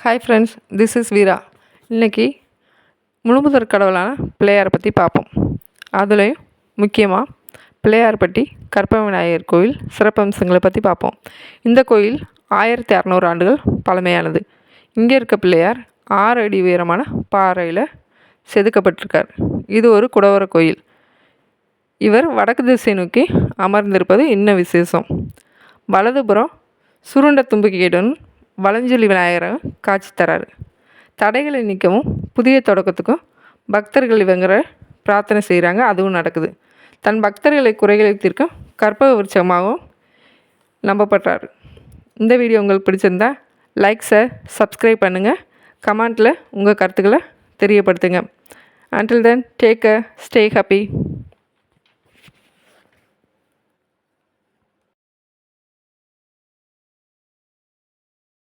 Hi friends, this is வீரா. இன்றைக்கி முழுமுதற் கடவுளான பிள்ளையாரை பற்றி பார்ப்போம். அதுலேயும் முக்கியமாக பிள்ளையார்பட்டி கற்பக விநாயகர் கோயில் சிறப்பம்சங்களை பற்றி பார்ப்போம். இந்த கோயில் 1600 ஆண்டுகள் பழமையானது. இங்கே இருக்க பிள்ளையார் 6 அடி உயரமான பாறையில் செதுக்கப்பட்டிருக்கார். இது ஒரு குடவர கோயில். இவர் வடக்கு திசை நோக்கி அமர்ந்திருப்பது இன்னும் விசேஷம். வலதுபுறம் சுருண்ட தும்பிக்கையுடன் வலஞ்சொலி விநாயகர் காட்சி தராரு. தடைகளை நீக்கவும் புதிய தொடக்கத்துக்கும் பக்தர்கள் இவங்கிற பிரார்த்தனை செய்கிறாங்க. அதுவும் நடக்குது. தன் பக்தர்களை குறைகளை தீர்க்கும் கற்பக விருட்சமாகவும் நம்பப்படுறாரு. இந்த வீடியோ உங்களுக்கு பிடிச்சிருந்தா லைக், ஷேர், சப்ஸ்கிரைப் பண்ணுங்கள். கமெண்ட்டில் உங்கள் கருத்துக்களை தெரியப்படுத்துங்க. Until then, take care, stay happy.